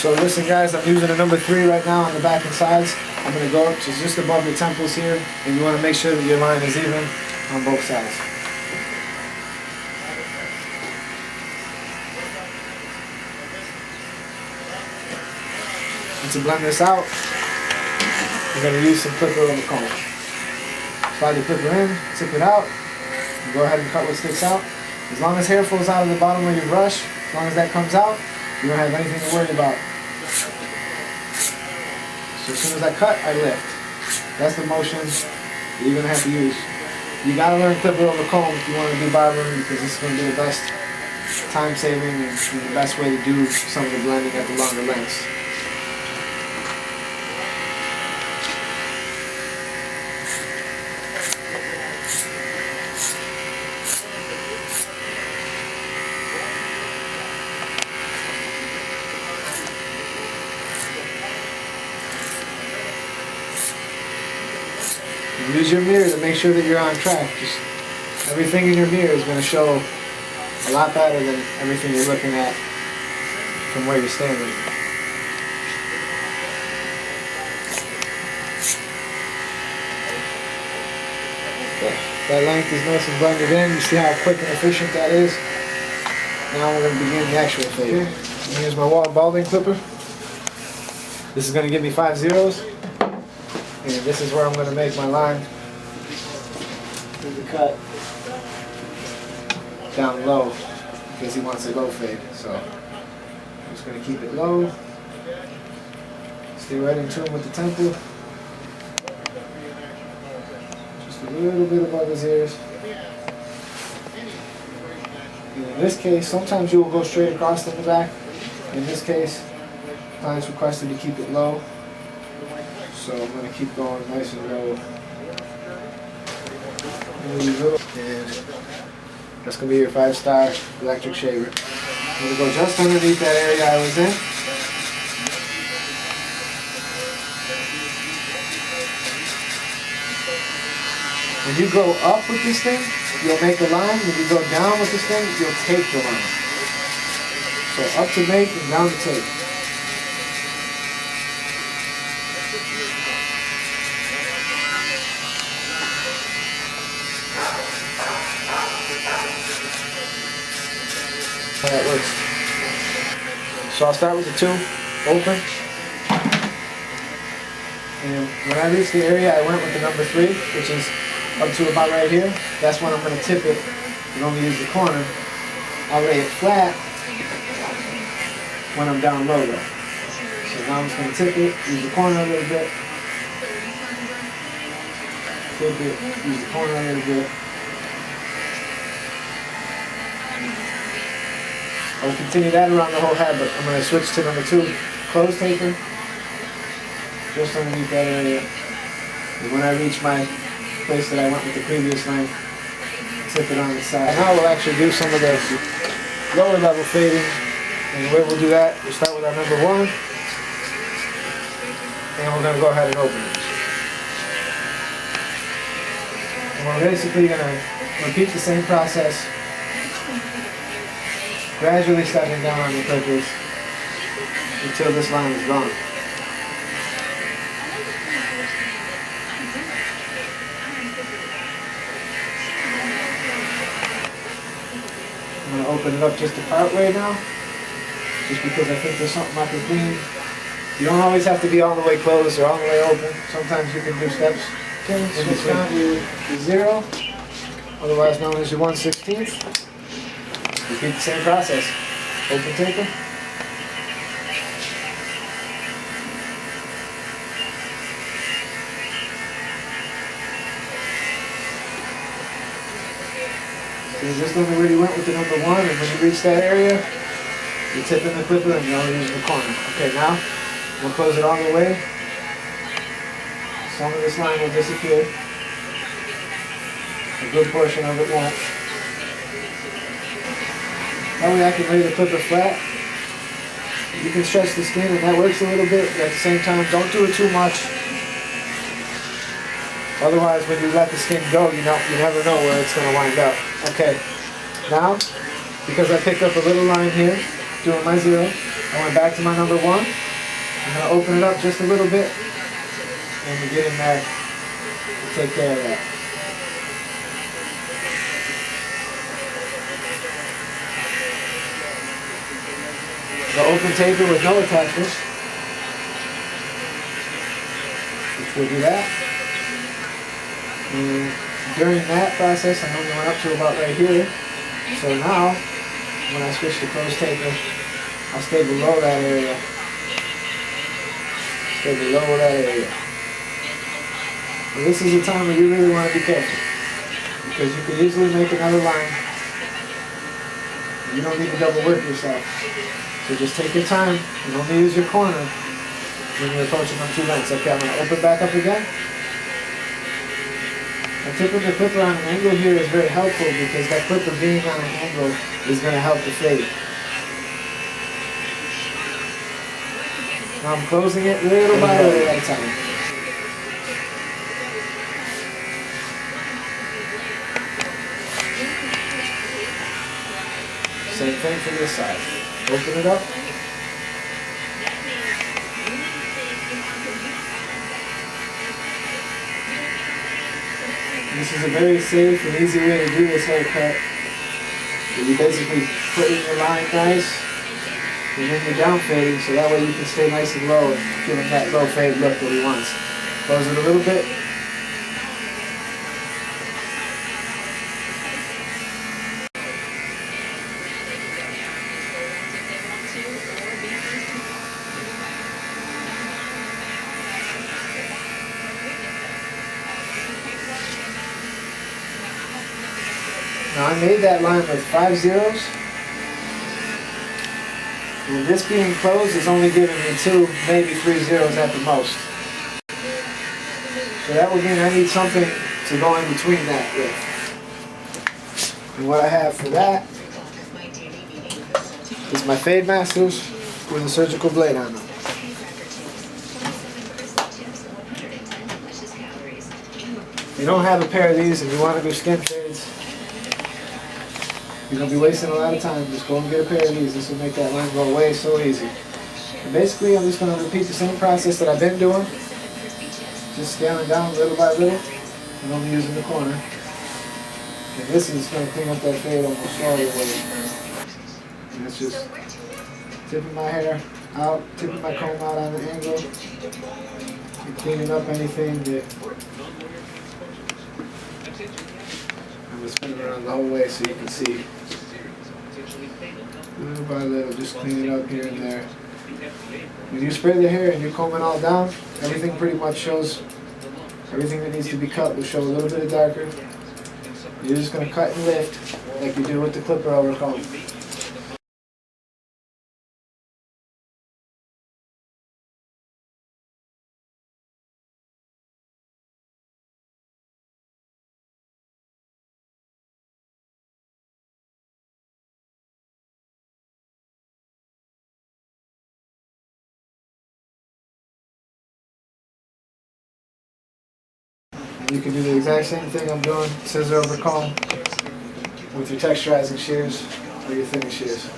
So listen guys, I'm using a number 3 right now on the back and sides. I'm going to go up to just above your temples here, and you want to make sure that your line is even on both sides. And to blend this out, you're going to use some clipper over comb. Slide your clipper in, tip it out, and go ahead and cut what sticks out. As long as hair falls out of the bottom of your brush, as long as that comes out, you don't have anything to worry about. So as soon as I cut, I lift. That's the motion that you're going to have to use. You got to learn clipper over comb if you want to do barbering, because this is going to be the best time saving and the best way to do some of the blending at the longer lengths. Use your mirror to make sure that you're on track. Just everything in your mirror is going to show a lot better than everything you're looking at from where you're standing. Okay. That length is nice and blended in. You see how quick and efficient that is? Now we're going to begin the actual fade. Okay. I'm going to use my wall balding clipper. This is going to give me 5 zeros. And this is where I'm going to make my line through the cut down low, because he wants a low fade. So I'm just going to keep it low. Stay right in tune with the temple. Just a little bit above his ears. And in this case, sometimes you will go straight across in the back. In this case, clients requested to keep it low. So I'm going to keep going nice and low. And that's going to be your 5-star electric shaver. I'm going to go just underneath that area I was in. When you go up with this thing, you'll make a line. When you go down with this thing, you'll take the line. So up to make and down to take. That works. So I'll start with the 2 open, and when I reach the area I went with the number 3, which is up to about right here. That's when I'm going to tip it and only use the corner. I'll lay it flat when I'm down low though. So now I'm just going to tip it, use the corner a little bit, tip it, use the corner a little bit. I'll continue that around the whole head, but I'm going to switch to number 2, close taper, just underneath that area. And when I reach my place that I went with the previous length, tip it on the side. And now we'll actually do some of the lower level fading. And the way we'll do that, we'll start with our number 1, and we're going to go ahead and open it. And we're basically going to repeat the same process, gradually stepping down on the clippers until this line is gone. I'm going to open it up just a part way now, just because I think there's something I can clean. You don't always have to be all the way closed or all the way open. Sometimes you can do steps in between. Your 0, otherwise known as your 1/16. Repeat the same process. Open taper. So you just don't really went with the number 1, and when you reach that area, you tip in the clipper and you only use the corner. Okay, now we'll close it all the way. Some of this line will disappear. A good portion of it won't. That way I can lay the clipper flat. You can stretch the skin and that works a little bit, but at the same time, don't do it too much. Otherwise, when you let the skin go, you never know where it's going to wind up. Okay, now, because I picked up a little line here, doing my 0, I went back to my number 1. I'm going to open it up just a little bit and we get in there to take care of that. The open taper with no attachments, which will do that. And during that process, I only went up to about right here. So now, when I switch to closed taper, I'll stay below that area. Stay below that area. And this is a time where you really want to be careful, because you can easily make another line. You don't need to double work yourself. So just take your time and only use your corner when you're approaching them 2 lengths. Okay, I'm going to open back up again. And tipping the clipper on an angle here is very helpful because that clipper being on an angle is going to help the fade. Now I'm closing it little by little at a time. Same thing for this side. Open it up. This is a very safe and easy way to do this haircut. You basically put in your line nice, and then you're down fading, so that way you can stay nice and low and give him that low fade look that he wants. Close it a little bit. Now I made that line with 5 zeros. And this being closed is only giving me 2, maybe 3 zeros at the most. So that would mean I need something to go in between that with. And what I have for that is my Fade Masters with a surgical blade on them. If you don't have a pair of these and you want to do skin fades, you're going to be wasting a lot of time. Just go and get a pair of these. This will make that line go away so easy. And basically, I'm just going to repeat the same process that I've been doing. Just scaling down little by little and only using the corner. And this is going to clean up that fade almost all the way. And it's just tipping my hair out, tipping my comb out on the angle, and cleaning up anything that... I'm just spinning around the whole way so you can see. Little by little, just clean it up here and there. When you spray the hair and you comb it all down, everything pretty much shows, everything that needs to be cut will show a little bit of darker. You're just going to cut and lift like you do with the clipper over comb. You can do the exact same thing I'm doing, scissor over comb, with your texturizing shears or your thinning shears.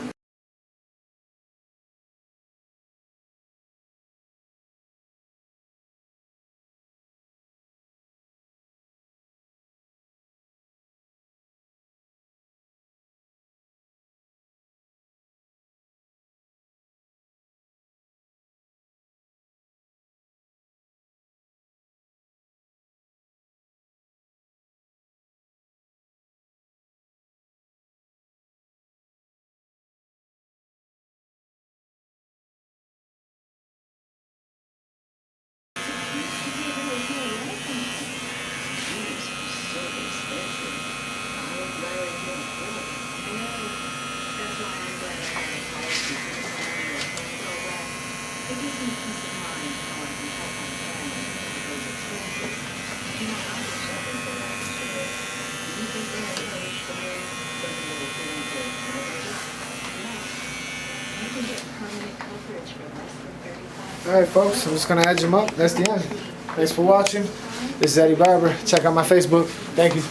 Alright folks, I'm just going to edge them up. That's the end. Thanks for watching. This is Eddie Barber. Check out my Facebook. Thank you.